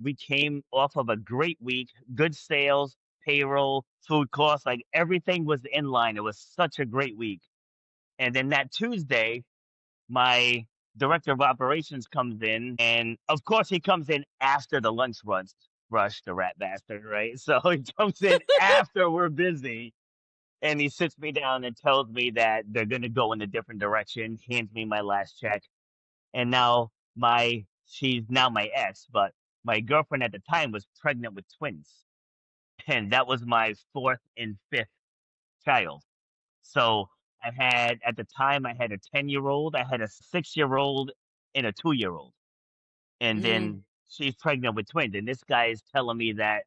We came off of a great week, good sales, payroll, food costs, like everything was in line. It was such a great week. And then that Tuesday, my director of operations comes in, and of course he comes in after the lunch rush, the rat bastard, right? So he comes in after we're busy, and he sits me down and tells me that they're going to go in a different direction, hands me my last check. And now she's now my ex, but my girlfriend at the time was pregnant with twins, and that was my fourth and fifth child. So at the time, I had a 10-year-old, I had a 6-year-old, and a 2-year-old. And Mm, then she's pregnant with twins. And this guy is telling me that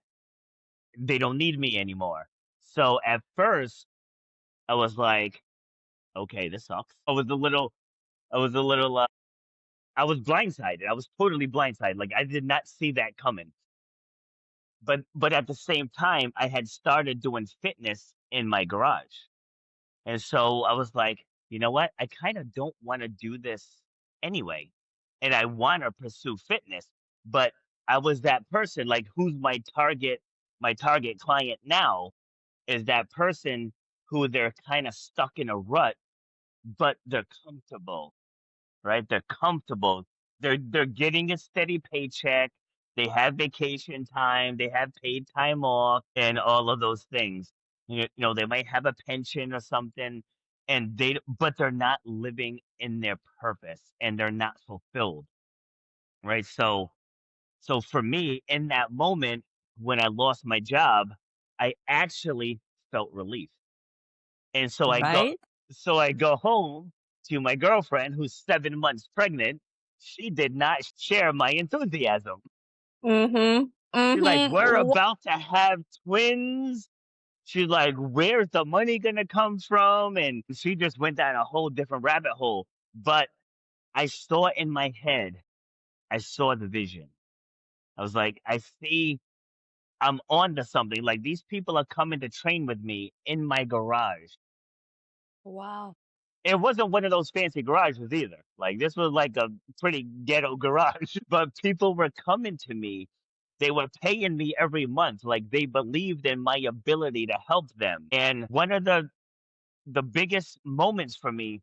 they don't need me anymore. So at first, I was like, okay, this sucks. I was a little, I was blindsided. I was totally blindsided. Like I did not see that coming. But at the same time, I had started doing fitness in my garage. And so I was like, you know what? I kind of don't want to do this anyway. And I want to pursue fitness, but I was that person like who's my target client now is that person who they're kind of stuck in a rut, but they're comfortable, right? They're comfortable. They're getting a steady paycheck. They have vacation time. They have paid time off, and all of those things. They might have a pension or something, and but they're not living in their purpose, and they're not fulfilled, right? So for me, in that moment when I lost my job, I actually felt relief, and right? so I go home to my girlfriend who's 7 months pregnant. She did not share my enthusiasm. Mm-hmm. She's like, "We're Mm-hmm. about to have twins." She's like, "Where's the money gonna come from?" And she just went down a whole different rabbit hole. But I saw in my head, I saw the vision. I was like, I see I'm on to something. Like these people are coming to train with me in my garage. Wow. It wasn't one of those fancy garages either. Like this was like a pretty ghetto garage, but people were coming to me. They were paying me every month. Like they believed in my ability to help them. And one of the biggest moments for me.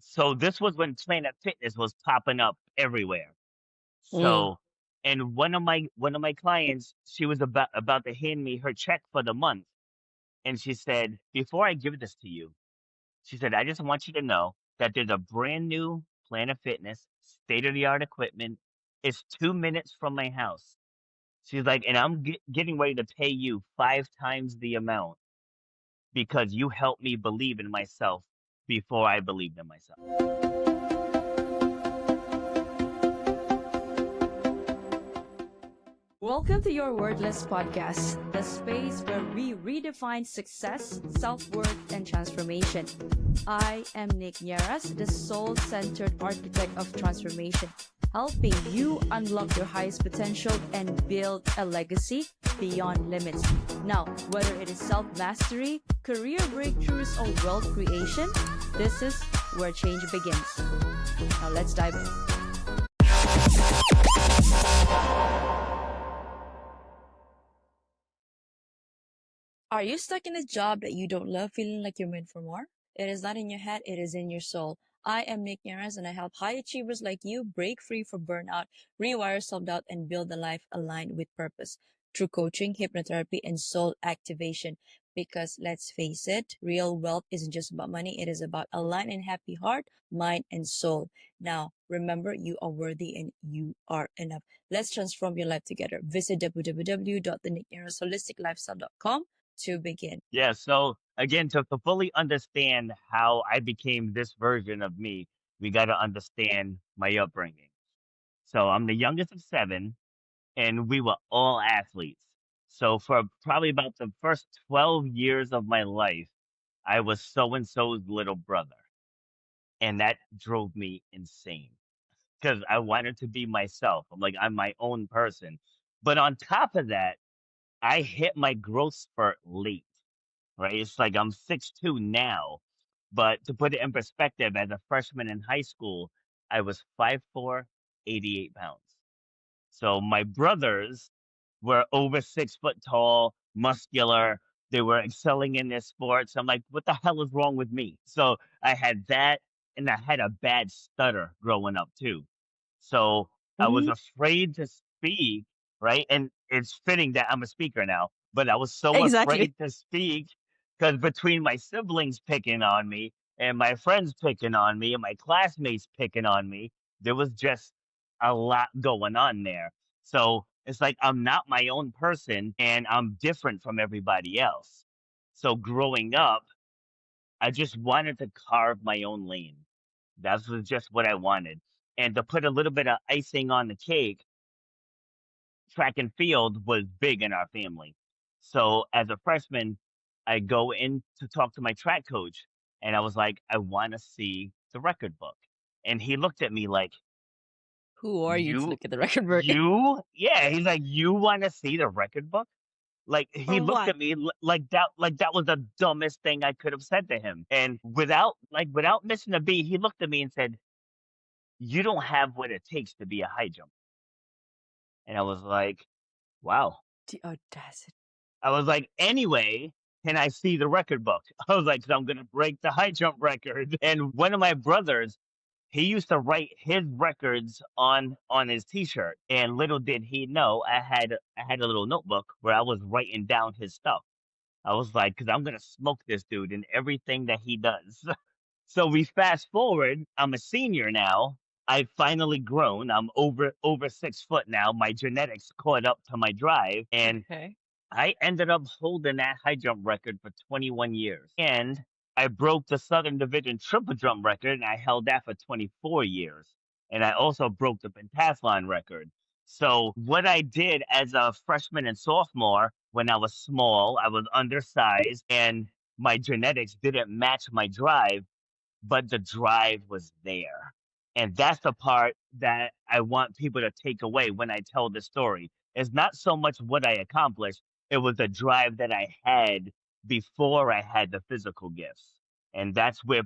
So this was when Planet Fitness was popping up everywhere. Mm. So, and one of my clients, she was about to hand me her check for the month, and she said, "Before I give this to you," she said, "I just want you to know that there's a brand new Planet Fitness, state of the art equipment. It's 2 minutes from my house." She's like, "And I'm getting ready to pay you 5 times the amount because you helped me believe in myself before I believed in myself." Welcome to your Wordless podcast, the space where we redefine success, self worth, and transformation. I am Nick Nieras, the soul centered architect of transformation, helping you unlock your highest potential and build a legacy beyond limits. Now, whether it is self mastery, career breakthroughs, or wealth creation, this is where change begins. Now, let's dive in. Are you stuck in a job that you don't love, feeling like you're meant for more? It is not in your head, it is in your soul. I am Nick Yaras and I help high achievers like you break free from burnout, rewire self-doubt, and build a life aligned with purpose through coaching, hypnotherapy, and soul activation. Because let's face it, real wealth isn't just about money, it is about a aligned and happy heart, mind, and soul. Now, remember, you are worthy and you are enough. Let's transform your life together. Visit www.thenickyaras.holisticlifestyle.com to begin. Yeah. So again, to fully understand how I became this version of me, we got to understand my upbringing. So I'm the youngest of seven, and we were all athletes. So for probably about the first 12 years of my life, I was so and so's little brother. And that drove me insane because I wanted to be myself. I'm like, I'm my own person. But on top of that, I hit my growth spurt late, right? It's like I'm 6'2" now. But to put it in perspective, as a freshman in high school, I was 5'4", 88 pounds. So my brothers were over 6 foot tall, muscular. They were excelling in their sports. I'm like, what the hell is wrong with me? So I had that, and I had a bad stutter growing up too. So I was Mhm. afraid to speak, right? And it's fitting that I'm a speaker now, but I was so Exactly. afraid to speak because between my siblings picking on me and my friends picking on me and my classmates picking on me, there was just a lot going on there. So it's like I'm not my own person and I'm different from everybody else. So growing up, I just wanted to carve my own lane. That was just what I wanted. And to put a little bit of icing on the cake, track and field was big in our family. So as a freshman, I go in to talk to my track coach and I was like, I want to see the record book. And he looked at me like, Who are you to you, look at the record book? yeah. He's like, you want to see the record book? Like he For looked what? at me like that was the dumbest thing I could have said to him. And without missing a beat, he looked at me and said, "You don't have what it takes to be a high jump." And I was like, "Wow." The audacity. I was like, "Anyway, can I see the record book?" I was like, "'Cause I'm gonna break the high jump record." And one of my brothers, he used to write his records on his T-shirt. And little did he know, I had a little notebook where I was writing down his stuff. I was like, because I'm gonna smoke this dude in everything that he does. So we fast forward. I'm a senior now. I've finally grown. I'm over 6 foot now. My genetics caught up to my drive, and Okay. I ended up holding that high jump record for 21 years. And I broke the Southern Division triple jump record, and I held that for 24 years. And I also broke the pentathlon record. So, what I did as a freshman and sophomore when I was small, I was undersized, and my genetics didn't match my drive, but the drive was there. And that's the part that I want people to take away when I tell the story. It's not so much what I accomplished, it was the drive that I had before I had the physical gifts. And that's where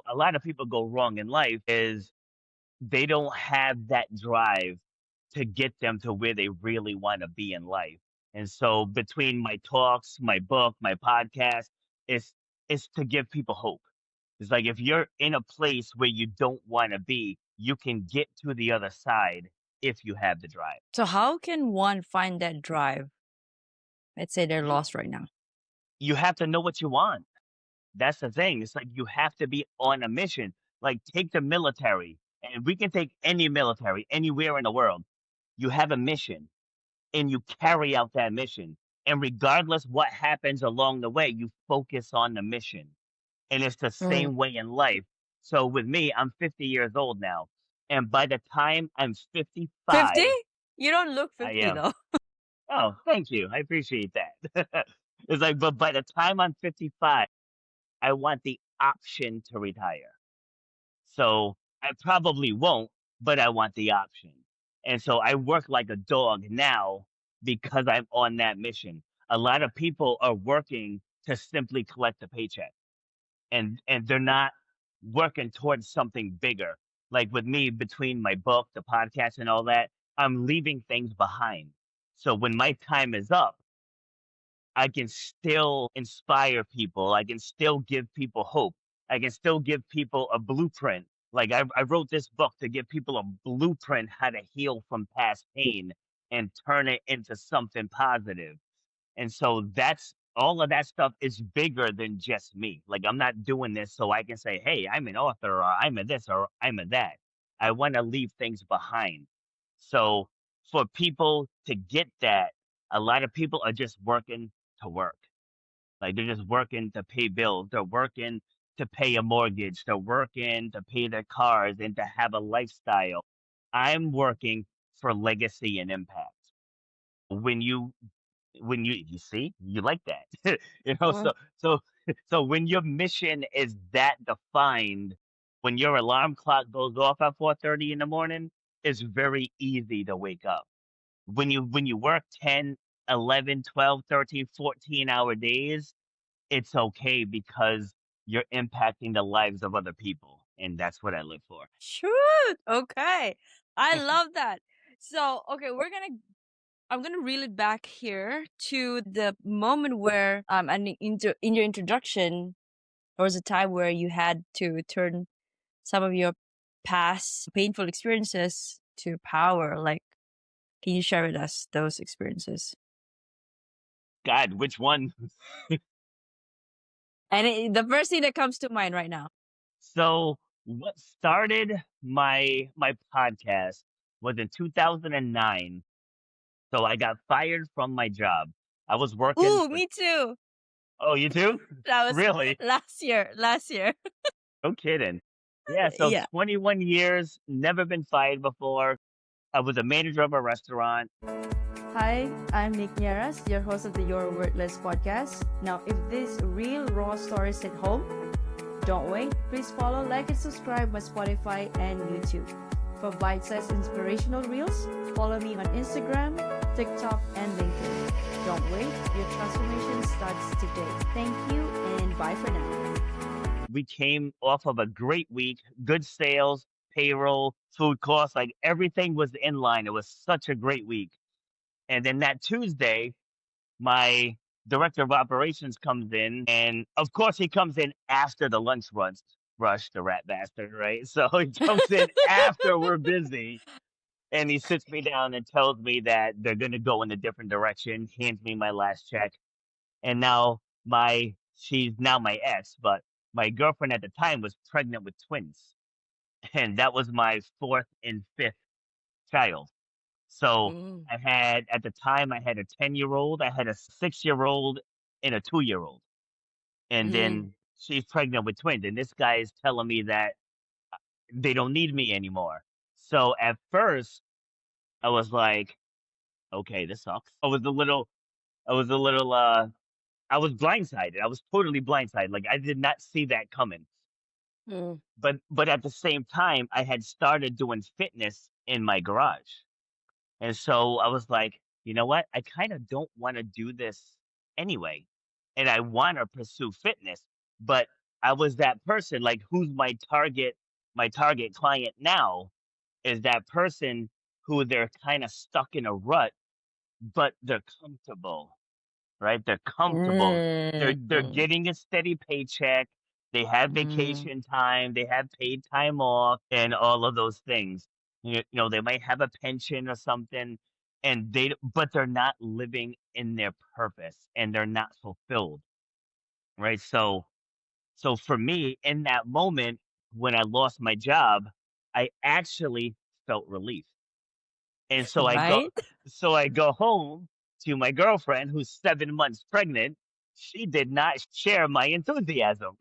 a lot of people go wrong in life is they don't have that drive to get them to where they really want to be in life. And so between my talks, my book, my podcast, it's it's to give people hope. It's like if you're in a place where you don't want to be, you can get to the other side if you have the drive. So how can one find that drive? Let's say they're You lost right now. you have to know what you want. That's the thing. It's like you have to be on a mission. Like take the military, and we can take any military anywhere in the world. You have a mission and you carry out that mission. And regardless what happens along the way, you focus on the mission. And it's the Mm. same way in life. So with me, I'm 50 years old now. And by the time I'm 50? 55, You don't look I 50 am. though. Oh, thank you. I appreciate that. It's like, but by the time I'm 55, I want the option to retire. So I probably won't, but I want the option. And so I work like a dog now because I'm on that mission. A lot of people are working to simply collect a paycheck and they're not working towards something bigger. Like with me, between my book, the podcast, and all that, I'm leaving things behind. So when my time is up, I can still inspire people. I can still give people hope. I can still give people a blueprint. Like I wrote this book to give people a blueprint how to heal from past pain and turn it into something positive. And so that's all of that stuff is bigger than just me. Like I'm not doing this so I can say, hey, I'm an author or I'm a this or I'm a that. I want to leave things behind. So for people to get that, a lot of people are just working to work. Like they're just working to pay bills. They're working to pay a mortgage. They're working to pay their cars and to have a lifestyle. I'm working for legacy and impact. When you see you like that Mm. so when your mission is that defined, when your alarm clock goes off at 4:30 in the morning, it's very easy to wake up. When you work 10, 11, 12, 13, 14 hour days, it's okay because you're impacting the lives of other people, and that's what I live for. Shoot. Okay. I love that. So, okay, I'm gonna reel it back here to the moment where and in your introduction, there was a time where you had to turn some of your past painful experiences to power. Like, can you share with us those experiences? God, which one? And the first thing that comes to mind right now. So what started my podcast was in 2009. So I got fired from my job. I was working Ooh, for. me too. Oh, you too? That was Really? last year. Last year. No kidding. Yeah, so Yeah. 21 years, never been fired before. I was a manager of a restaurant. Hi, I'm Nick Nieras, your host of the Your Worthless podcast. Now, if these real raw stories hit home, don't wait. Please follow, like, and subscribe my Spotify and YouTube. For bite-sized inspirational reels, follow me on Instagram, TikTok, and LinkedIn. Don't wait. Your transformation starts today. Thank you, and bye for now. We came off of a great week, good sales, payroll, food costs, like everything was in line. It was such a great week. And then that Tuesday, my director of operations comes in, and of course he comes in after the lunch rush, the rat bastard, right? So he comes in after we're busy, and he sits me down and tells me that they're going to go in a different direction, hands me my last check. And now she's now my ex, but my girlfriend at the time was pregnant with twins, and that was my fourth and fifth child. So Mm, at the time, I had a 10-year-old, I had a 6-year-old, and a 2-year-old. And mm, then she's pregnant with twins. And this guy is telling me that they don't need me anymore. So at first, I was like, okay, this sucks. I was a little, I was blindsided. I was totally blindsided. Like I did not see that coming. mm, But at the same time, I had started doing fitness in my garage. And so I was like, you know what? I kind of don't want to do this anyway. And I want to pursue fitness. But I was that person, like who's my target client now is that person who they're kind of stuck in a rut, but they're comfortable, right? They're comfortable. They're mm, getting a steady paycheck. They have mm, vacation time. They have paid time off, and all of those things. They might have a pension or something, and but they're not living in their purpose, and they're not fulfilled, right? So for me, in that moment when I lost my job, I actually felt relief. And right? so I go home to my girlfriend who's 7 months pregnant. She did not share my enthusiasm.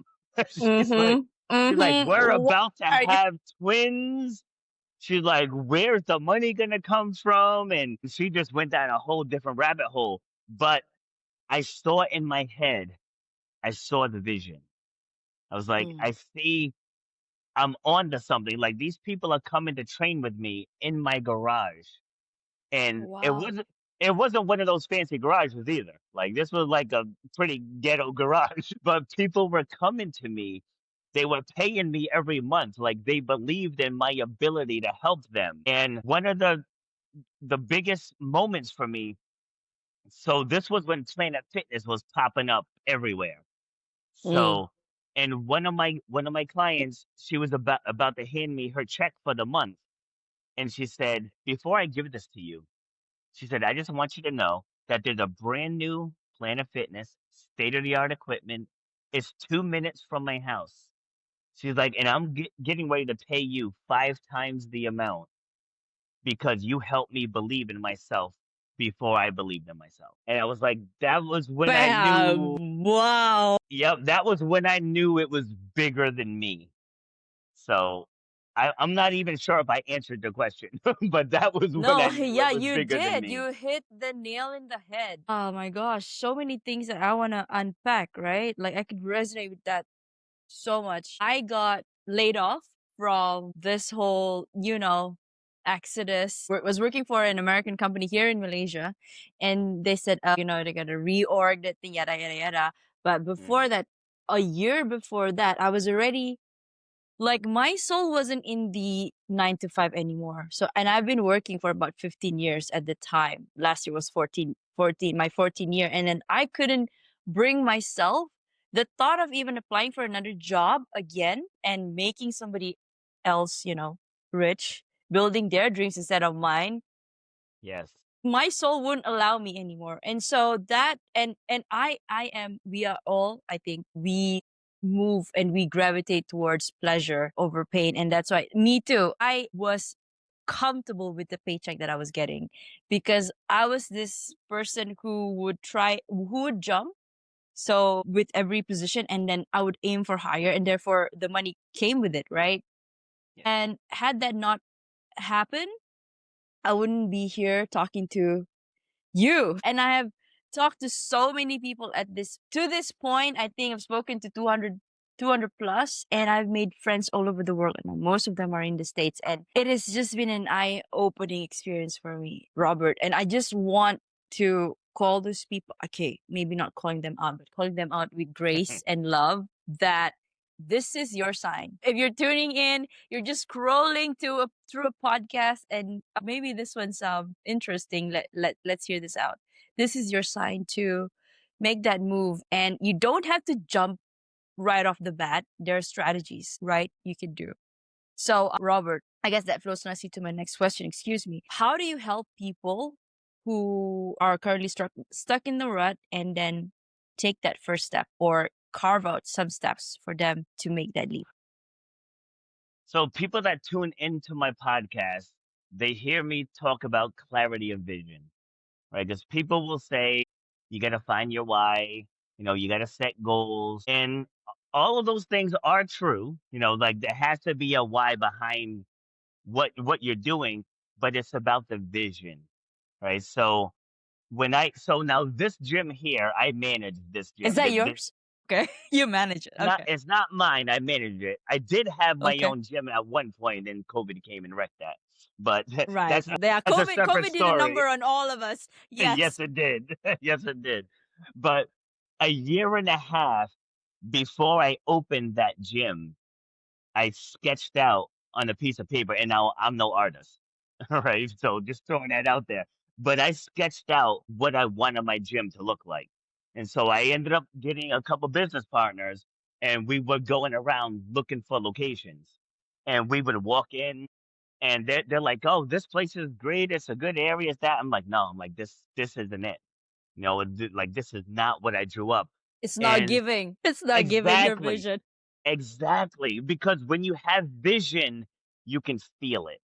She's like Mm-hmm. she's like, Mm-hmm. "We're What about to are you? have twins." She's like, "Where's the money gonna come from?" And she just went down a whole different rabbit hole. But I saw in my head, I saw the vision. I was like, Mm. I see I'm on to something. Like these people are coming to train with me in my garage. And Wow. it wasn't one of those fancy garages either. Like this was like a pretty ghetto garage, but people were coming to me. They were paying me every month. Like they believed in my ability to help them. And one of the biggest moments for me. So this was when Planet Fitness was popping up everywhere. Mm. So, and one of my clients, she was about to hand me her check for the month, and she said, "Before I give this to you," she said, "I just want you to know that there's a brand new Planet Fitness, state of the art equipment. It's 2 minutes from my house." She's like, "And I'm getting ready to pay you 5 times the amount because you helped me believe in myself before I believed in myself." And I was like, that was when I knew, Bam! Wow. yep, that was when I knew it was bigger than me. So I'm not even sure if I answered the question, but that was when I No, knew it yeah, was you bigger than did. me. You hit the nail in the head. Oh my gosh, so many things that I want to unpack, right? Like I could resonate with that so much. I got laid off from this whole, exodus. Was working for an American company here in Malaysia, and they said, they're gonna reorg that thing, yada yada yada. But before Mm, that, a year before that, I was already Like my soul wasn't in the 9 to 5 anymore. So, and I've been working for about 15 years at the time. Last year was 14, my 14 year. And then I couldn't bring myself the thought of even applying for another job again and making somebody else, rich, building their dreams instead of mine. Yes. My soul wouldn't allow me anymore. And so that, and I am, we are all, I think we move and we gravitate towards pleasure over pain. And that's why me too, I was comfortable with the paycheck that I was getting, because I was this person who would jump so with every position, and then I would aim for higher, and therefore the money came with it, right? Yes. And had that not happened, I wouldn't be here talking to you. And I have talked to so many people to this point. I think I've spoken to 200 plus, and I've made friends all over the world, and most of them are in the States. And it has just been an eye-opening experience for me, Robert. And I just want to call those people, okay, maybe not calling them out, but calling them out with grace and love, that this is your sign. If you're tuning in, you're just scrolling through a podcast, and maybe this one's interesting. Let's hear this out. This is your sign to make that move, and you don't have to jump right off the bat. There are strategies, right? You can do. So, Robert, I guess that flows nicely to my next question. Excuse me. How do you help people who are currently stuck in the rut and then take that first step, or carve out some steps for them to make that leap? So people that tune into my podcast, they hear me talk about clarity of vision, right? Because people will say you got to find your why, you got to set goals, and all of those things are true. Like there has to be a why behind what you're doing, but it's about the vision, right? So now this gym here, I manage this Is gym. that yours? Okay. You manage it. Not Okay. it's not mine. I manage it. I did have my Okay. own gym at one point, and COVID came and wrecked that. But Right. that's Yeah. that's a COVID separate COVID did a story. number on all of us. Yes, Yes. it did. Yes, it did. But a year and a half before I opened that gym, I sketched out on a piece of paper, and now I'm no artist, right? So just throwing that out there. But I sketched out what I wanted my gym to look like. And so I ended up getting a couple business partners, and we were going around looking for locations. And we would walk in, and they're like, "Oh, this place is great. It's a good area. It's that." I'm like, "No, I'm like this isn't it. Like this is not what I drew up." It's not And giving. It's not giving your exactly, vision. exactly, because when you have vision, you can feel it,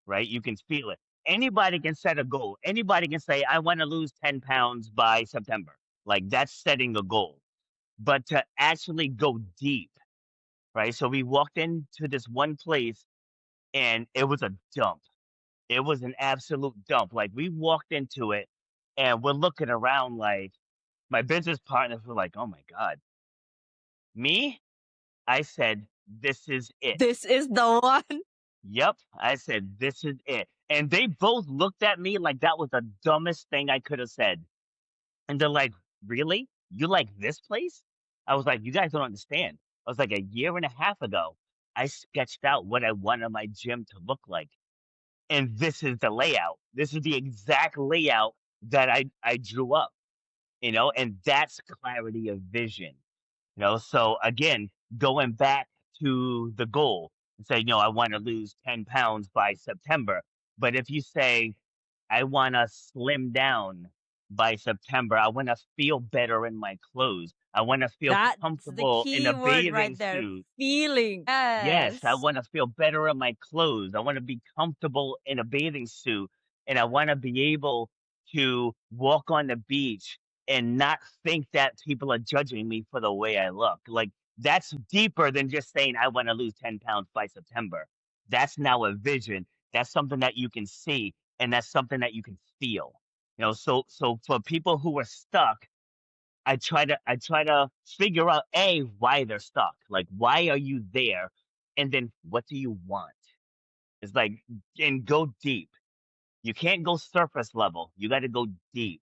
right? You can feel it. Anybody can set a goal. Anybody can say, I want to lose 10 pounds by September. Like that's setting a goal. But to actually go deep, right? So we walked into this one place, and it was a dump. It was an absolute dump. Like we walked into it, and we're looking around, like my business partners were like, oh my God. Me? I said, this is it. This is the one. Yep. I said, this is it. And they both looked at me like that was the dumbest thing I could have said. And they're like, really? You like this place? I was like, you guys don't understand. I was like, a year and a half ago, I sketched out what I wanted my gym to look like. And this is the layout. This is the exact layout that I drew up, and that's clarity of vision. So again, going back to the goal and say, I want to lose 10 pounds by September. But if you say, I want to slim down by September, I want to feel better in my clothes, I want to feel That's the comfortable in a key word bathing right there. suit. Feeling. Yes, I Yes. want to feel better in my clothes. I want to be comfortable in a bathing suit, and I want to be able to walk on the beach and not think that people are judging me for the way I look. Like that's deeper than just saying I want to lose 10 pounds by September. That's now a vision. That's something that you can see, and that's something that you can feel. So for people who are stuck, I try to figure out why they're stuck. Like why are you there? And then what do you want? It's like, and go deep. You can't go surface level. You got to go deep.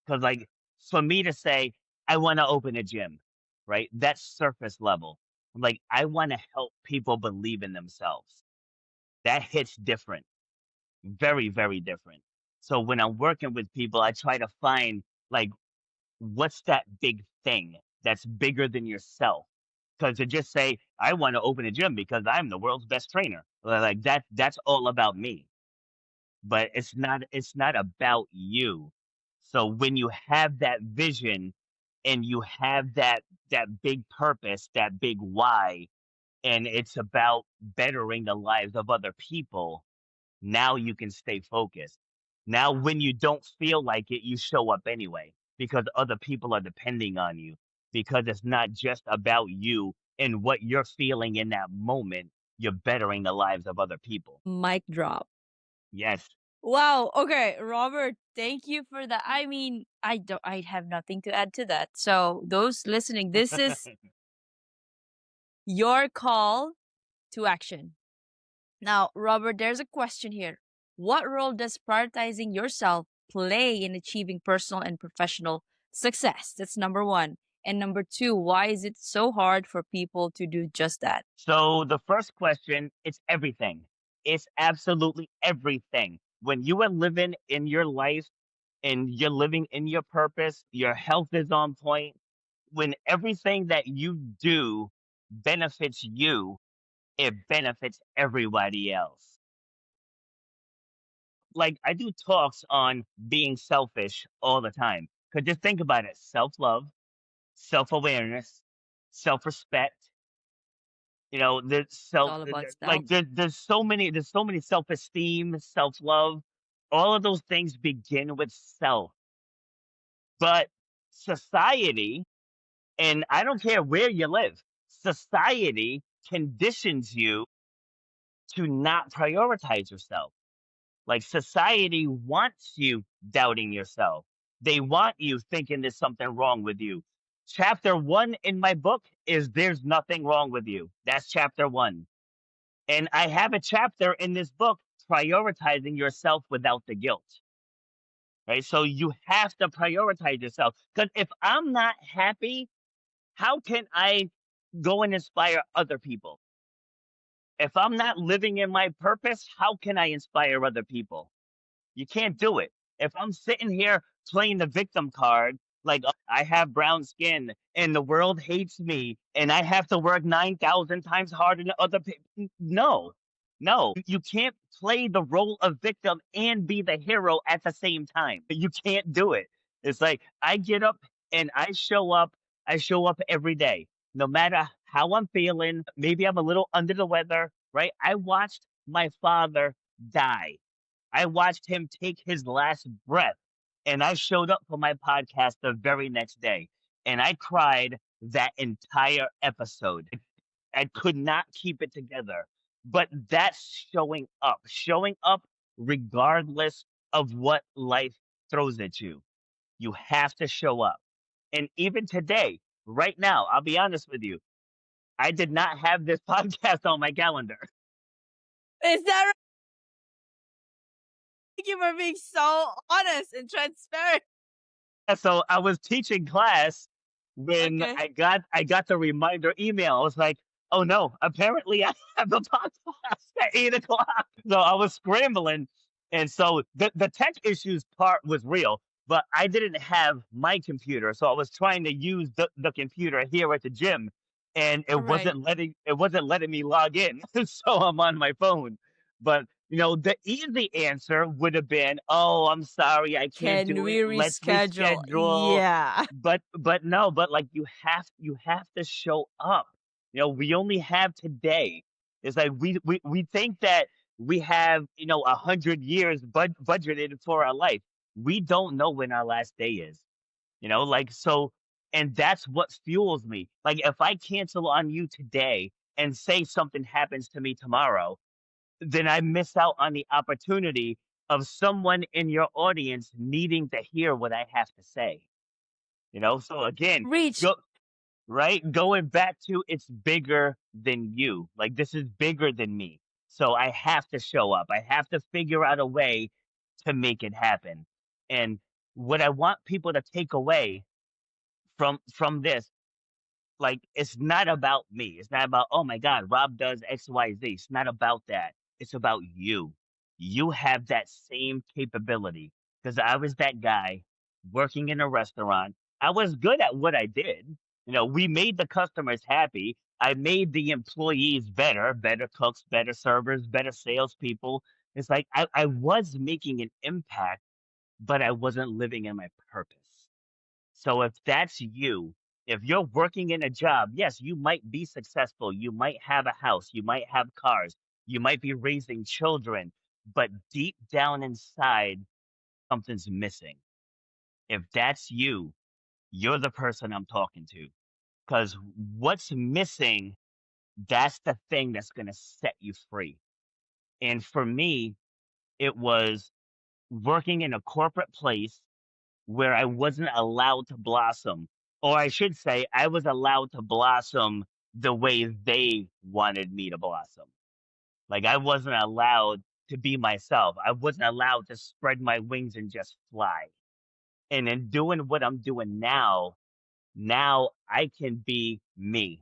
Cuz like for me to say I want to open a gym, right? That's surface level. Like, I want to help people believe in themselves. That hits different, very, very different. So when I'm working with people, I try to find like what's that big thing that's bigger than yourself? Because to just say, I want to open a gym because I'm the world's best trainer, like that's all about me. But it's not about you. So when you have that vision and you have that big purpose, that big why, and it's about bettering the lives of other people, now you can stay focused. Now, when you don't feel like it, you show up anyway because other people are depending on you, because it's not just about you and what you're feeling in that moment. You're bettering the lives of other people. Mic drop. Yes. Wow. Okay, Robert, thank you for that. I mean, I have nothing to add to that. So, those listening, this is your call to action. Now, Robert, there's a question here. What role does prioritizing yourself play in achieving personal and professional success? That's number 1. And number 2, why is it so hard for people to do just that? So the first question, it's everything. It's absolutely everything. When you are living in your life and you're living in your purpose, your health is on point. When everything that you do benefits you, it benefits everybody else. Like I do talks on being selfish all the time. Cause just think about it. Self-love, self-awareness, self-respect. There's It's self all about self. like there's so many self-esteem, self-love. All of those things begin with self. But society, and I don't care where you live, society conditions you to not prioritize yourself. Like society wants you doubting yourself. They want you thinking there's something wrong with you. Chapter 1 in my book is there's nothing wrong with you. That's chapter 1. And I have a chapter in this book prioritizing yourself without the guilt. Right? So you have to prioritize yourself. Because if I'm not happy, how can I go and inspire other people? If I'm not living in my purpose, how can I inspire other people? You can't do it. If I'm sitting here playing the victim card, like, "Oh, I have brown skin and the world hates me and I have to work 9,000 times harder than other people." No, no, you can't play the role of victim and be the hero at the same time. You can't do it. It's like I get up and I show up. I show up every day, no matter how I'm feeling. Maybe I'm a little under the weather, right? I watched my father die. I watched him take his last breath, and I showed up for my podcast the very next day, and I cried that entire episode. I could not keep it together. But that's showing up regardless of what life throws at you. You have to show up. And even today, right now, I'll be honest with you, I did not have this podcast on my calendar. Is that right? Thank you for being so honest and transparent. So I was teaching class when Okay. I got the reminder email. I was like, "Oh no, apparently I have a podcast at 8 o'clock." So I was scrambling, and so the tech issues part was real, but I didn't have my computer, so I was trying to use the computer here at the gym, and it Right. wasn't letting me log in. So I'm on my phone. But the easy answer would have been, "Oh, I'm sorry, I can't Can do we it. Let's reschedule? reschedule." Yeah. But no, but like you have to show up. We only have today. It's like we think that we have 100 years budgeted for our life. We don't know when our last day is. Like so, and that's what fuels me. Like if I cancel on you today and say something happens to me tomorrow, then I miss out on the opportunity of someone in your audience needing to hear what I have to say. So again, Reach. go right, going back to it's bigger than you. Like this is bigger than me. So I have to show up. I have to figure out a way to make it happen. And what I want people to take away from this Like, it's not about me. It's not about, oh my God, Rob does XYZ. It's not about that. It's about you. You have that same capability. Because I was that guy working in a restaurant. I was good at what I did. We made the customers happy. I made the employees better, better cooks, better servers, better salespeople. It's like I was making an impact, but I wasn't living in my purpose. So if that's you, if you're working in a job, yes, you might be successful. You might have a house. You might have cars. You might be raising children. But deep down inside, something's missing. If that's you, you're the person I'm talking to. Because what's missing, that's the thing that's going to set you free. And for me, it was working in a corporate place where I wasn't allowed to blossom. Or I should say, I was allowed to blossom the way they wanted me to blossom. Like, I wasn't allowed to be myself. I wasn't allowed to spread my wings and just fly. And in doing what I'm doing now I can be me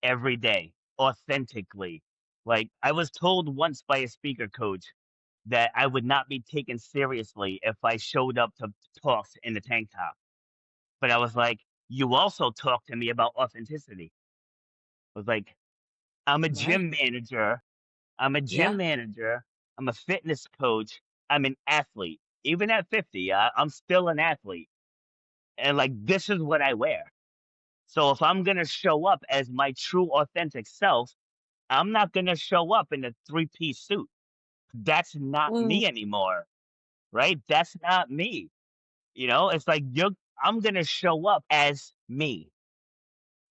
every day, authentically. Like, I was told once by a speaker coach that I would not be taken seriously if I showed up to talks in the tank top. But I was like, "You also talked to me about authenticity." I was like, "I'm a Right. gym manager. I'm a gym Yeah. manager. I'm a fitness coach. I'm an athlete. Even at 50, I'm still an athlete. And like, this is what I wear. So if I'm going to show up as my true authentic self, I'm not going to show up in a three-piece suit. That's not Mm. me anymore, right? That's not me. It's like I'm going to show up as me.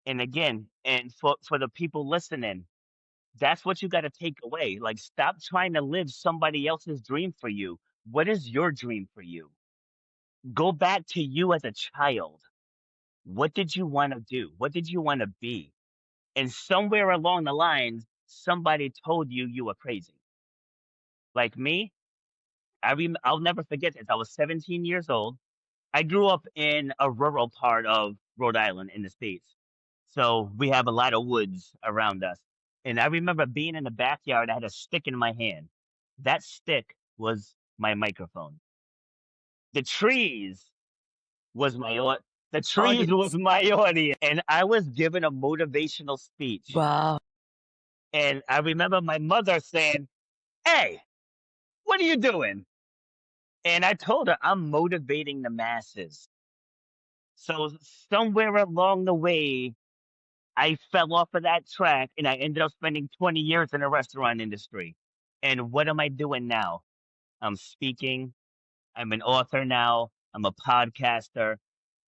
And again, and for the people listening, that's what you got to take away. Like, stop trying to live somebody else's dream for you. What is your dream for you? Go back to you as a child. What did you want to do? What did you want to be? And somewhere along the lines, somebody told you you were crazy. Like me, I'll never forget this. I was 17 years old. I grew up in a rural part of Rhode Island in the States. So we have a lot of woods around us. And I remember being in the backyard, I had a stick in my hand. That stick was my microphone. The trees was my au- the trees was Audience. my audience. And I was given a motivational speech. Wow. And I remember my mother saying, "Hey, what are you doing?" And I told her, "I'm motivating the masses." So somewhere along the way, I fell off of that track and I ended up spending 20 years in the restaurant industry. And what am I doing now? I'm speaking. I'm an author now. I'm a podcaster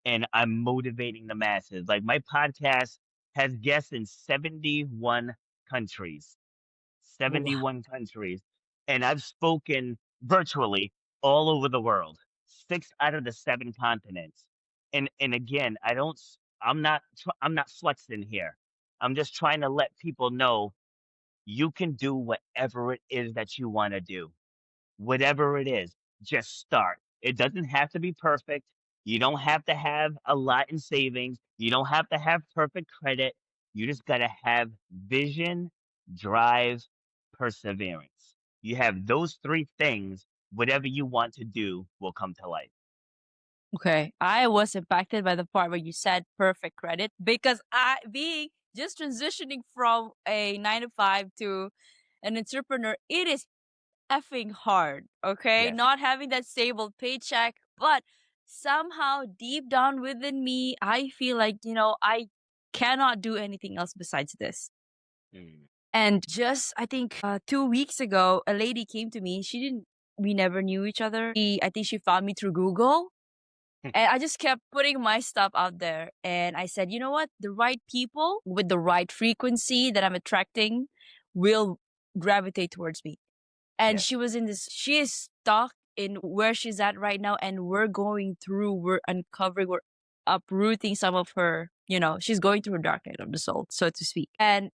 and I'm motivating the masses. Like, my podcast has guests in 71 countries. Wow. 71 countries. And I've spoken virtually all over the world, 6 out of the 7 continents. And again, I'm not flexing here. I'm just trying to let people know you can do whatever it is that you want to do. Whatever it is, just start. It doesn't have to be perfect. You don't have to have a lot in savings. You don't have to have perfect credit. You just got to have vision, drive, perseverance. You have those 3 things, whatever you want to do will come to life. Okay. I was impacted by the part where you said perfect credit because I being just transitioning from a 9 to 5 to an entrepreneur, it is effing hard. Okay. Yes. Not having that stable paycheck, but somehow deep down within me, I feel like, I cannot do anything else besides this. Mm. And just, I think, 2 weeks ago, a lady came to me. We never knew each other. I think she found me through Google. And I just kept putting my stuff out there. And I said, you know what? The right people with the right frequency that I'm attracting will gravitate towards me. And Yes. she is stuck in where she's at right now. And we're uncovering, we're uprooting some of her, she's going through a dark night of the soul, so to speak. And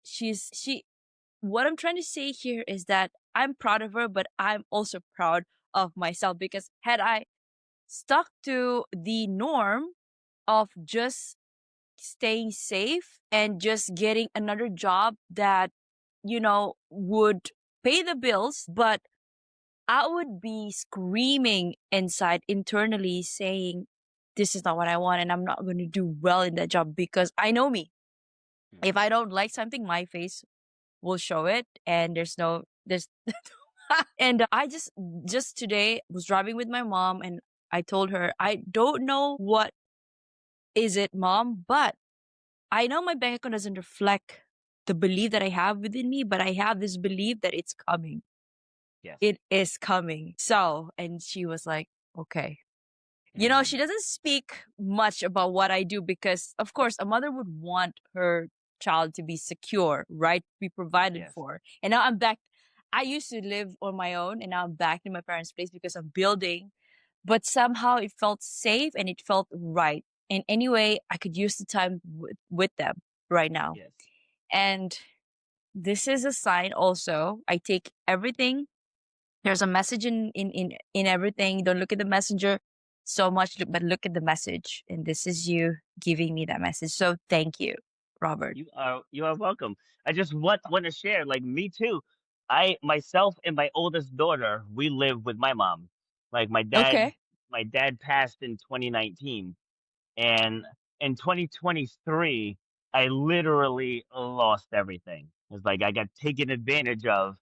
what I'm trying to say here is that I'm proud of her, but I'm also proud of myself because had I stuck to the norm of just staying safe and just getting another job that, would pay the bills, but I would be screaming inside internally saying, this is not what I want and I'm not going to do well in that job because I know me. If I don't like something, my face will show it and there's and I just today was driving with my mom and I told her, I don't know what is it, mom, but I know my bank account doesn't reflect the belief that I have within me, but I have this belief that it's coming. Yes. It is coming. So, and she was like, okay. Mm. She doesn't speak much about what I do because, of course, a mother would want her child to be secure, right? Be provided Yes. for. And now I'm back. I used to live on my own and now I'm back in my parents' place because I'm building. But somehow it felt safe and it felt right. And anyway, I could use the time with them right now. Yes. And this is a sign also. I take everything. There's a message in everything. Don't look at the messenger so much, but look at the message. And this is you giving me that message. So thank you, Robert. You are welcome. I just want to share, like me too. I myself and my oldest daughter, we live with my mom. Like Okay. my dad passed in 2019, and in 2023, I literally lost everything. It's like I got taken advantage of,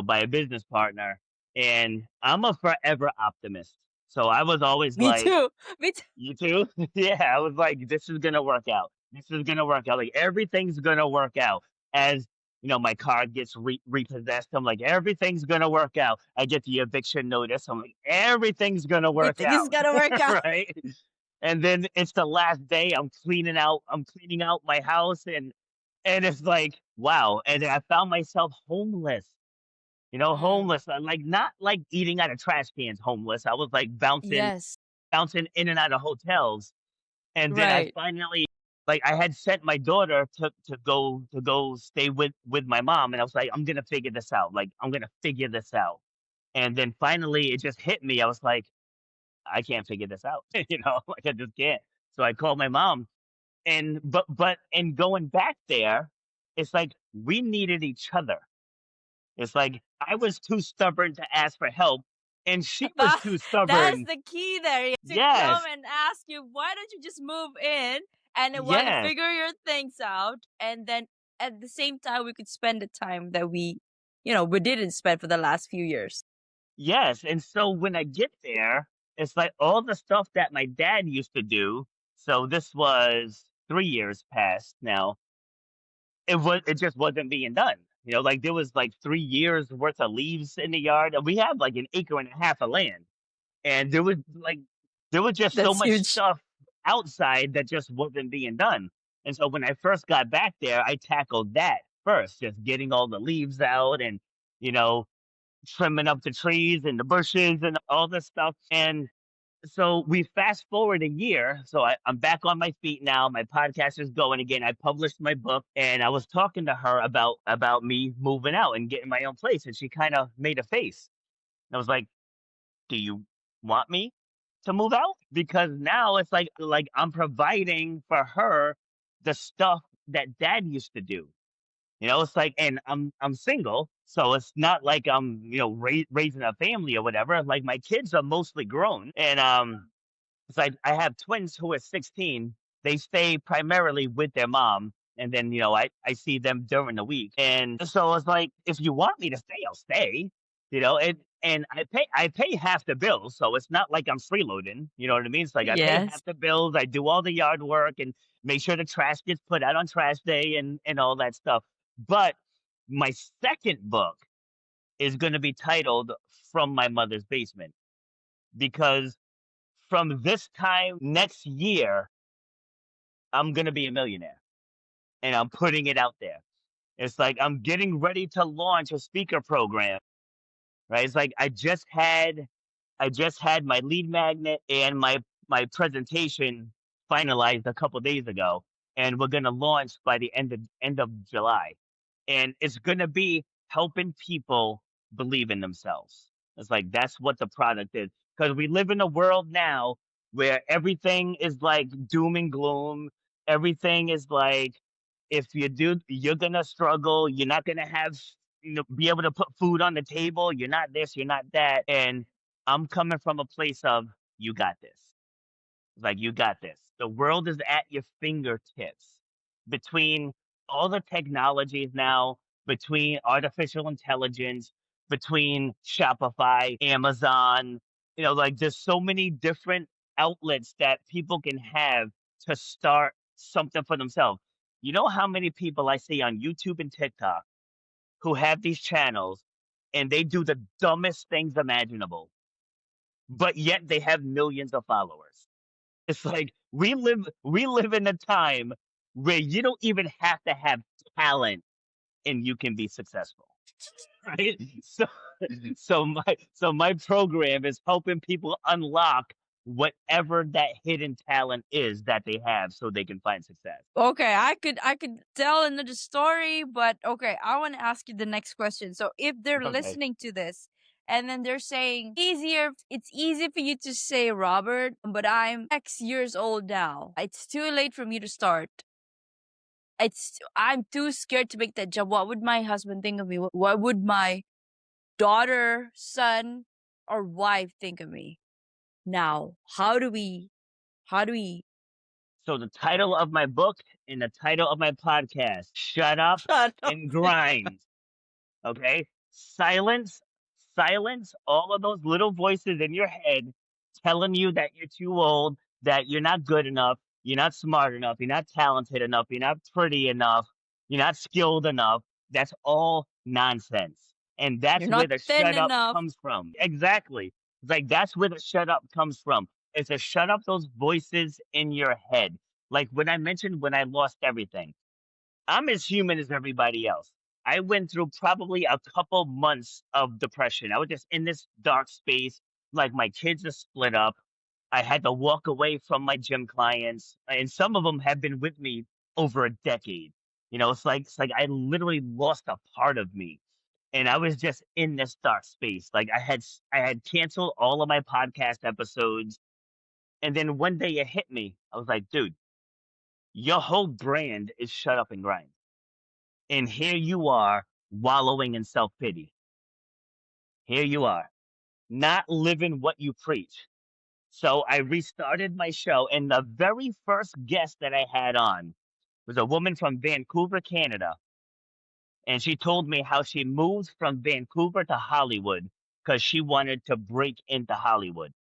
by a business partner, and I'm a forever optimist. So I was always Me like, too. Me too. you too? Yeah, I was like, this is gonna work out. This is gonna work out. Like everything's gonna work out. As my car gets repossessed. I'm like, everything's gonna work out. I get the eviction notice. I'm like, everything's gonna We work think it's out, gonna work out. right? And then it's the last day. I'm cleaning out my house, and it's like, wow. And then I found myself homeless. Mm, Homeless. Like not like eating out of trash cans. Homeless. I was like yes. bouncing in and out of hotels. And then I Right. finally, like, I had sent my daughter to go stay with my mom, and I was like, I'm gonna figure this out. Like, I'm gonna figure this out. And then finally, it just hit me. I was like, I can't figure this out. Like I just can't. So I called my mom, and but in going back there, it's like we needed each other. It's like I was too stubborn to ask for help, and she was That too that is stubborn. the key there. To come Yes, and ask you, why don't you just move in and while you yes. figure your things out, and then at the same time we could spend the time that we didn't spend for the last few years. Yes, and so when I get there, it's like all the stuff that my dad used to do. So this was 3 years past now. It just wasn't being done. Like there was like 3 years worth of leaves in the yard. And we have like an acre and a half of land. And there was just so That's much huge. stuff outside that just wasn't being done. And so when I first got back there, I tackled that first, just getting all the leaves out and, you know, trimming up the trees and the bushes and all this stuff. And so we fast forward a year. So I'm back on my feet now. My podcast is going again. I published my book, and I was talking to her about me moving out and getting my own place, and she kind of made a face. And I was like, "Do you want me to move out?" Because now it's like I'm providing for her the stuff that Dad used to do. It's like, and I'm single, so it's not like I'm raising a family or whatever. Like my kids are mostly grown, and it's like I have twins who are 16. They stay primarily with their mom, and then I see them during the week. And so it's like, if you want me to stay, I'll stay. And I pay half the bills, so it's not like I'm freeloading. You know what I mean? It's like I pay Yes. half the bills. I do all the yard work and make sure the trash gets put out on trash day and all that stuff. But my second book is going to be titled "From My Mother's Basement" because from this time next year, I'm gonna be a millionaire, and I'm putting it out there. It's like I'm getting ready to launch a speaker program, right? It's like I just had my lead magnet and my presentation finalized a couple days ago, and we're gonna launch by the end of July, and it's gonna be helping people believe in themselves. It's like that's what the product is, because we live in a world now where everything is like doom and gloom. Everything is like, if you do, you're gonna struggle. You're not gonna have, be able to put food on the table. You're not this, you're not that. And I'm coming from a place of, you got this. Like, you got this. The world is at your fingertips. Between all the technologies now, between artificial intelligence, between Shopify, Amazon, like, there's so many different outlets that people can have to start something for themselves. You know how many people I see on YouTube and TikTok who have these channels and they do the dumbest things imaginable, but yet they have millions of followers? It's like we live in a time where you don't even have to have talent and you can be successful, right? So my program is helping people unlock whatever that hidden talent is that they have so they can find success. Okay, I could tell another story, but okay, I want to ask you the next question. So if they're Okay. listening to this and then they're saying it's easy for you to say, Robert, but I'm X years old now. It's too late for me to start. I'm too scared to make that jump. What would my husband think of me? What would my daughter, son, or wife think of me? Now, how do we So the title of my book and the title of my podcast, Shut Up shut up? and Grind. Okay? Silence all of those little voices in your head telling you that you're too old, that you're not good enough, you're not smart enough, you're not talented enough, you're not pretty enough, you're not skilled enough. That's all nonsense. And You're that's where not the thin shut up enough. comes from. Exactly. It's like, that's where the shut up comes from. It's to shut up those voices in your head. Like when I mentioned when I lost everything, I'm as human as everybody else. I went through probably a couple months of depression. I was just in this dark space. Like, my kids are split up. I had to walk away from my gym clients, and some of them have been with me over a decade. It's like I literally lost a part of me, and I was just in this dark space. Like, I had canceled all of my podcast episodes, and then one day it hit me. I was like, dude, your whole brand is shut up and grind. And here you are wallowing in self pity. Here you are, not living what you preach. So I restarted my show, and the very first guest that I had on was a woman from Vancouver, Canada. And she told me how she moved from Vancouver to Hollywood because she wanted to break into Hollywood.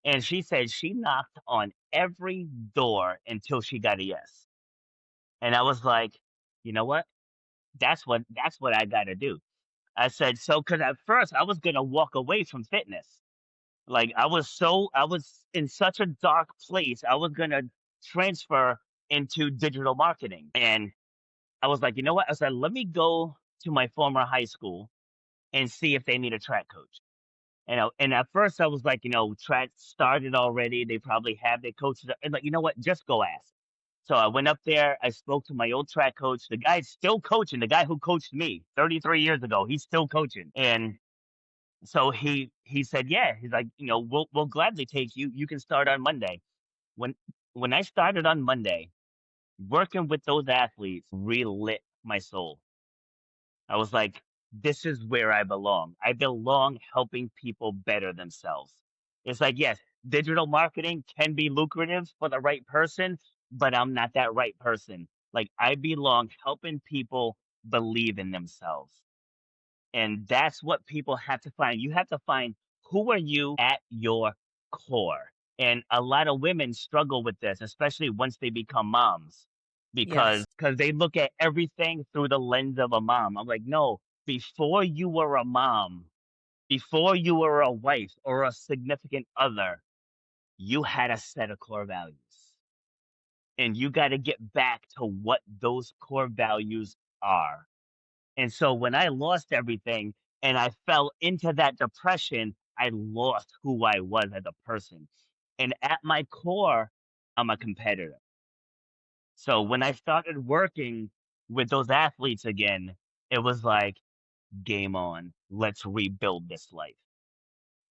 And she said she knocked on every door until she got a yes. And I was like, you know what? That's what I gotta do. I said, so, because at first I was gonna walk away from fitness. Like, I was in such a dark place. I was gonna transfer into digital marketing. And I was like, you know what? I said, let me go to my former high school and see if they need a track coach. And at first I was like, track started already. They probably have their coaches. And like, you know what? Just go ask. So I went up there. I spoke to my old track coach. The guy's still coaching. The guy who coached me 33 years ago, he's still coaching. And so he said, yeah. He's like, we'll gladly take you. You can start on Monday. When when I started on Monday, working with those athletes relit my soul. I was like, this is where I belong. I belong helping people better themselves. It's like, yes, digital marketing can be lucrative for the right person, but I'm not that right person. Like, I belong helping people believe in themselves. And that's what people have to find. You have to find, who are you at your core. And a lot of women struggle with this, especially once they become moms, because Yes. they look at everything through the lens of a mom. I'm like, no, before you were a mom, before you were a wife or a significant other, you had a set of core values. And you got to get back to what those core values are. And so when I lost everything and I fell into that depression, I lost who I was as a person. And at my core, I'm a competitor. So when I started working with those athletes again, it was like, game on. Let's rebuild this life.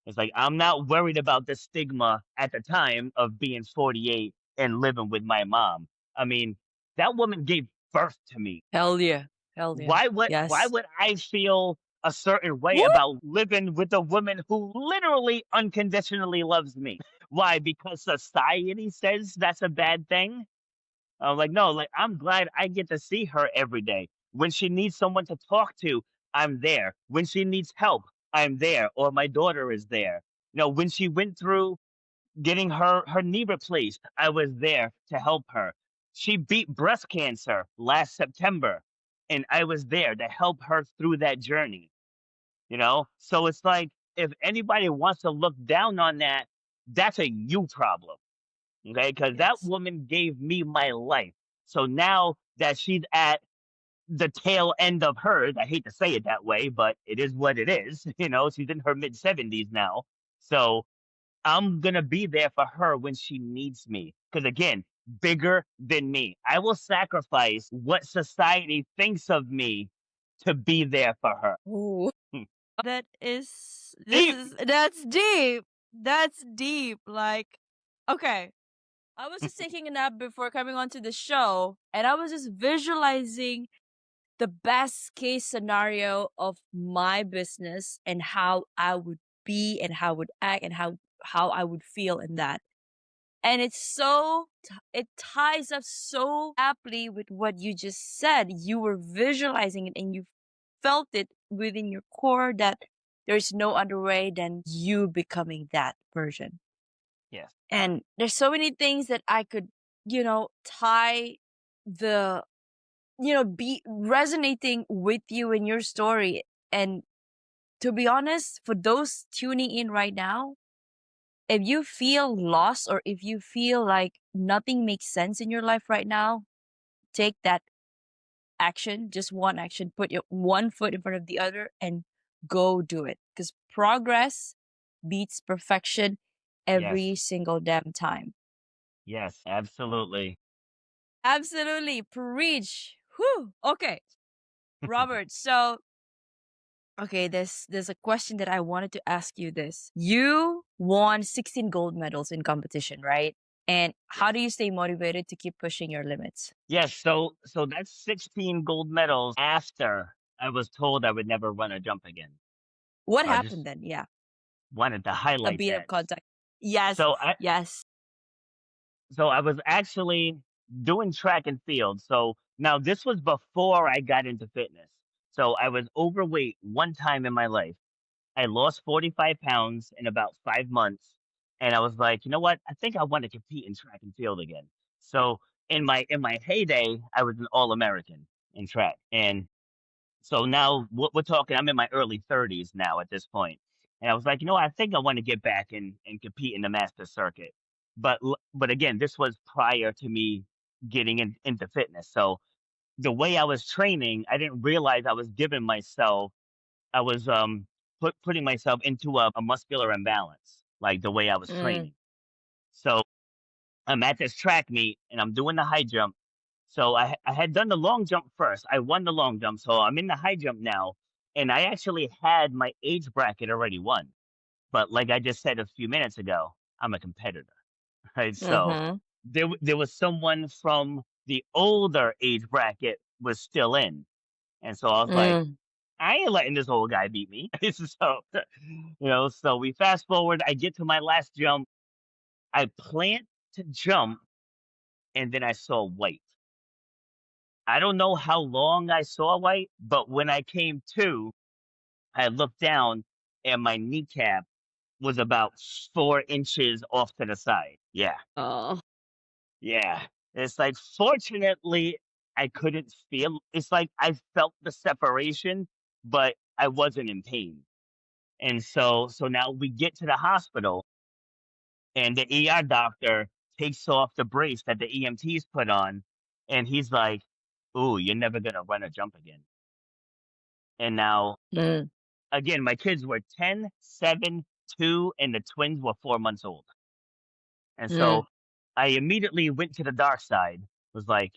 It's like, I'm not worried about the stigma at the time of being 48 and living with my mom. I mean, that woman gave birth to me. Hell yeah. Hell yeah. Why Yes. would I feel a certain way Woo! about living with a woman who literally unconditionally loves me? Why? Because society says that's a bad thing? Like, no, like, I'm glad I get to see her every day. When she needs someone to talk to, I'm there. When she needs help, I'm there, or my daughter is there. When she went through getting her knee replaced, I was there to help her. She beat breast cancer last September, and I was there to help her through that journey. So it's like, if anybody wants to look down on that, that's a you problem. Okay, because that Yes. woman gave me my life. So now that she's at the tail end of hers, I hate to say it that way, but it is what it is. She's in her mid 70s now. So I'm gonna be there for her when she needs me. Because again, bigger than me. I will sacrifice what society thinks of me to be there for her. Ooh. Hmm. This Deep. is that's deep. That's deep. Like, okay. I was just taking a nap before coming onto the show, and I was just visualizing the best case scenario of my business and how I would be and how I would act and how I would feel in that. And it ties up so aptly with what you just said. You were visualizing it and you felt it within your core that there's no other way than you becoming that version. Yes. And there's so many things that I could, tie the, be resonating with you in your story. And to be honest, for those tuning in right now, if you feel lost or if you feel like nothing makes sense in your life right now, take that action, just one action, put your one foot in front of the other and go do it. Because progress beats perfection Yes. every single damn time. Yes. Absolutely. Absolutely. Preach. Whew. Okay. Robert, so okay, there's a question that I wanted to ask you this. You won 16 gold medals in competition, right? And how Yes. do you stay motivated to keep pushing your limits? Yes. So that's 16 gold medals after I was told I would never run or jump again. What So I just happened then? Yeah. wanted to A highlight bit of that. context. Yes. So I Yes. so I was actually doing track and field. So now this was before I got into fitness. So I was overweight one time in my life. I lost 45 pounds in about 5 months. And I was like, you know what? I think I want to compete in track and field again. So in my heyday, I was an all American in track. And so now we're talking, I'm in my early 30s now at this point. And I was like, I think I want to get back and compete in the master circuit. But again, this was prior to me getting into fitness. So the way I was training, I didn't realize I was putting myself into a muscular imbalance, like the way I was Mm, training. So I'm at this track meet and I'm doing the high jump. So I had done the long jump first. I won the long jump. So I'm in the high jump now. And I actually had my age bracket already won. But like I just said a few minutes ago, I'm a competitor. Right. So mm-hmm. there was someone from the older age bracket was still in. And so I was like, Mm, I ain't letting this old guy beat me. So we fast forward. I get to my last jump. I plant to jump and then I saw white. I don't know how long I saw white, but when I came to, I looked down and my kneecap was about 4 inches off to the side. Yeah. oh. Yeah. It's like, fortunately, I couldn't feel, it's like I felt the separation, but I wasn't in pain. And so now we get to the hospital and the ER doctor takes off the brace that the EMTs put on. And he's like, "Ooh, you're never going to run or jump again." And now, Mm, again, my kids were 10, 7, 2, and the twins were 4 months old. And mm, so I immediately went to the dark side, was like,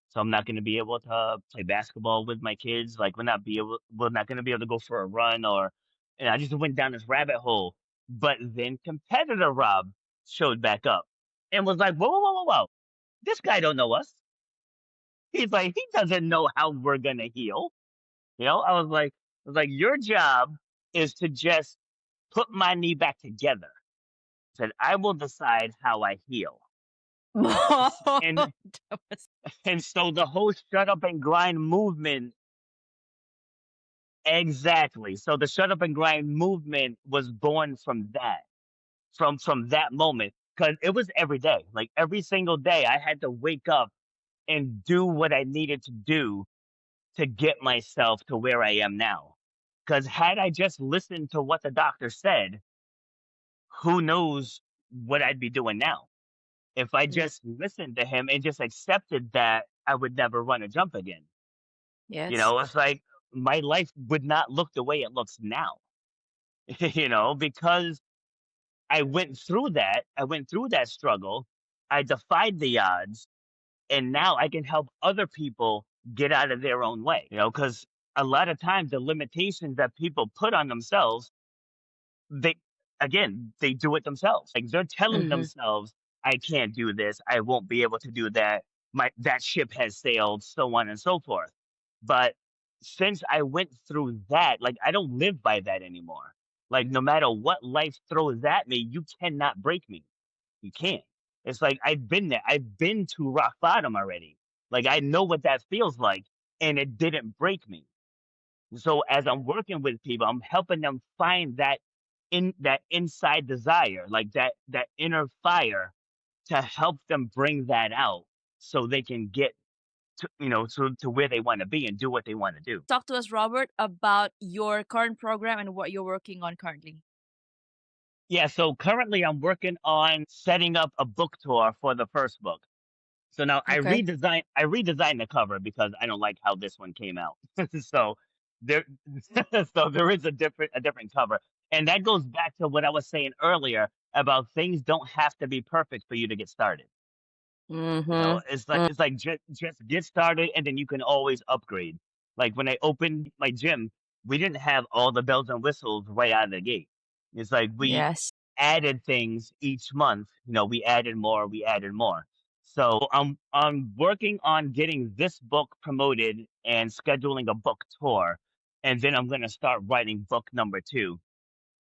so I'm not going to be able to play basketball with my kids. Like we're not going to be able to go for a run and I just went down this rabbit hole. But then competitor Rob showed back up and was like, whoa, whoa, whoa, whoa, whoa. This guy don't know us. He's like, he doesn't know how we're gonna heal. I was like, your job is to just put my knee back together. Said, I will decide how I heal. And That was- and so the whole shut up and grind movement, exactly. So the shut up and grind movement was born from that, from that moment. Because it was every day. Like every single day I had to wake up and do what I needed to do to get myself to where I am now. Because had I just listened to what the doctor said, who knows what I'd be doing now. If I Mm, just listened to him and just accepted that, I would never run a jump again. yes. It's like my life would not look the way it looks now, because I went through that. I went through that struggle. I defied the odds, and now I can help other people get out of their own way, because a lot of times the limitations that people put on themselves, they they do it themselves. Like they're telling Mm-hmm. themselves, I can't do this, I won't be able to do that, my that ship has sailed, so on and so forth. But since I went through that, like I don't live by that anymore. Like no matter what life throws at me, you cannot break me. You can't. It's like I've been there. I've been to rock bottom already. Like I know what that feels like, and it didn't break me. So as I'm working with people, I'm helping them find that inside desire, like that inner fire, to help them bring that out so they can get to where they want to be and do what they want to do. Talk to us, Robert, about your current program and what you're working on currently. Yeah, so currently I'm working on setting up a book tour for the first book. So now Okay. I redesigned the cover because I don't like how this one came out. So there so there is a different cover. And that goes back to what I was saying earlier about things don't have to be perfect for you to get started. Mm-hmm. It's like just get started and then you can always upgrade. Like when I opened my gym, we didn't have all the bells and whistles right out of the gate. It's like we Yes. added things each month. We added more, we added more. So I'm working on getting this book promoted and scheduling a book tour, and then I'm gonna start writing book number two.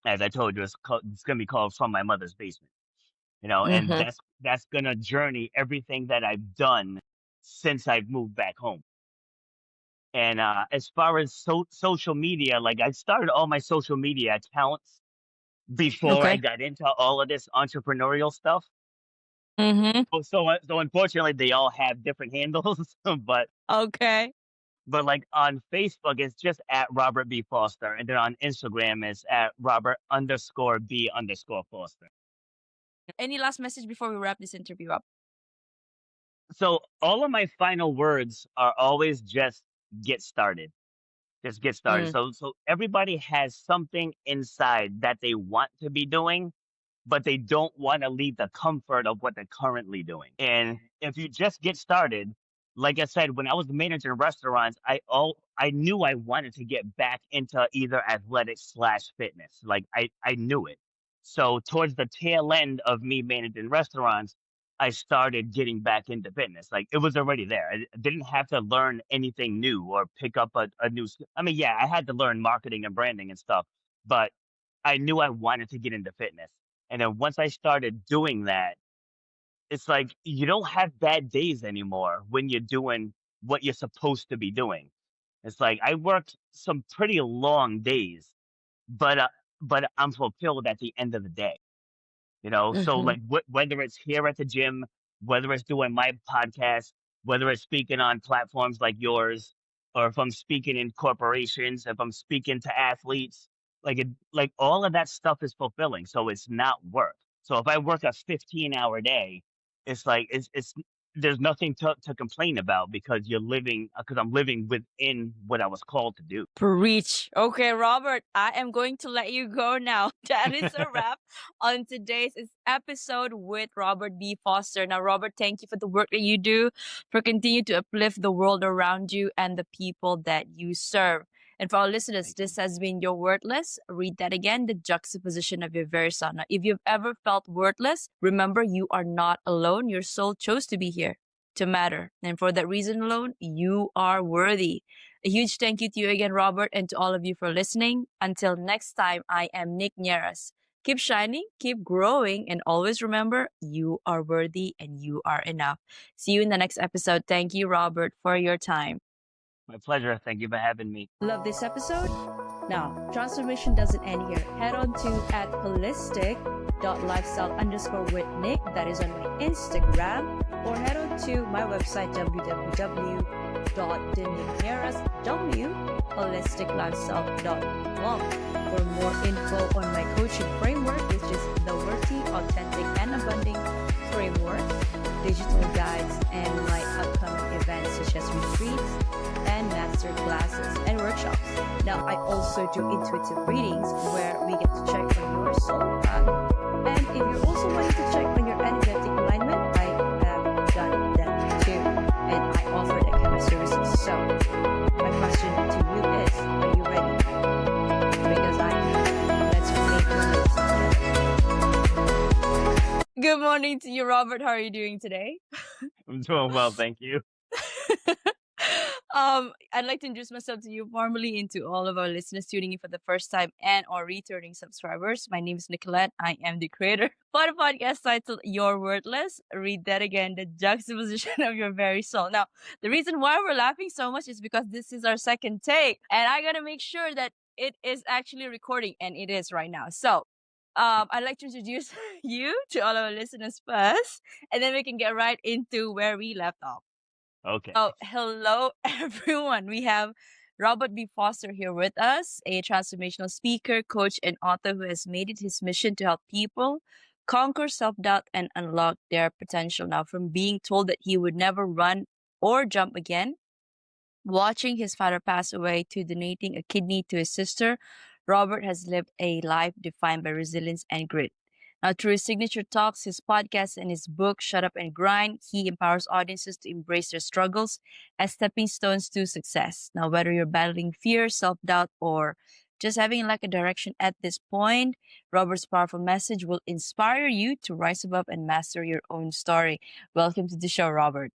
As I told you, it's gonna be called From My Mother's Basement. And Mm-hmm. that's gonna journey everything that I've done since I've moved back home. And as far as social media, like I started all my social media accounts before I Okay. got into all of this entrepreneurial stuff. Mm-hmm. So unfortunately, they all have different handles, but Okay. like on Facebook, it's just at Robert B Foster, and then on Instagram, it's at Robert_B_Foster. Any last message before we wrap this interview up? So all of my final words are always just get started. Just get started. Mm. So everybody has something inside that they want to be doing, but they don't want to leave the comfort of what they're currently doing. And if you just get started, like I said, when I was the manager in restaurants, I knew I wanted to get back into either athletics/fitness. Like I knew it. So towards the tail end of me managing restaurants, I started getting back into fitness. Like it was already there. I didn't have to learn anything new or pick up a new skill. I mean, yeah, I had to learn marketing and branding and stuff, but I knew I wanted to get into fitness. And then once I started doing that, it's like you don't have bad days anymore when you're doing what you're supposed to be doing. It's like I worked some pretty long days, but I'm fulfilled at the end of the day. So Mm-hmm. like whether it's here at the gym, whether it's doing my podcast, whether it's speaking on platforms like yours, or if I'm speaking in corporations, if I'm speaking to athletes, like all of that stuff is fulfilling. So it's not work. So if I work a 15-hour day, it's like it's there's nothing to complain about because I'm living within what I was called to do. Preach. Okay, Robert, I am going to let you go now. That is a wrap on today's episode with Robert B. Foster. Now, Robert, thank you for the work that you do, for continue to uplift the world around you and the people that you serve. And for our listeners, Thank you. this has been your Wordless. Read that again, the juxtaposition of your very son. Now, if you've ever felt worthless, remember you are not alone. Your soul chose to be here. to matter. And for that reason alone, you are worthy. A huge thank you to you again, Robert, and to all of you for listening. Until next time, I am Nick Nieras. Keep shining, keep growing, and always remember you are worthy and you are enough. See you in the next episode. Thank you, Robert, for your time. My pleasure. Thank you for having me. Love this episode? Now, transformation doesn't end here. Head on to at holistic.lifestyle_with Nick. That is on my Instagram. Or head on to my website, www.denise.holisticlifestyle.com for more info on my coaching framework, which is the Worthy, Authentic, and Abundant Framework, digital guides, and my upcoming events such as retreats and master classes and workshops. Now, I also do intuitive readings where we get to check on your soul path. And if you're also wanting to check on your energetic alignment, I have done that too. And I offer that kind of services. So, my question to you is, are you ready? Because I am. Let's make the together. Good morning to you, Robert. How are you doing today? I'm doing well, thank you. I'd like to introduce myself to you formally and to all of our listeners tuning in for the first time and or returning subscribers. My name is Nicolette. I am the creator for the podcast titled You're Worthless. Read that again, the juxtaposition of your very soul. Now, the reason why we're laughing so much is because this is our second take, and I gotta make sure that it is actually recording, and it is right now. So, I'd like to introduce you to all our listeners first, and then we can get right into where we left off. Okay. Oh, hello, everyone. We have Robert B. Foster here with us, a transformational speaker, coach, and author who has made it his mission to help people conquer self-doubt and unlock their potential. Now, from being told that he would never run or jump again, watching his father pass away, to donating a kidney to his sister, Robert has lived a life defined by resilience and grit. Now, through his signature talks, his podcast, and his book, Shut Up and Grind, he empowers audiences to embrace their struggles as stepping stones to success. Now, whether you're battling fear, self-doubt, or just having like a direction at this point, Robert's powerful message will inspire you to rise above and master your own story. Welcome to the show, Robert.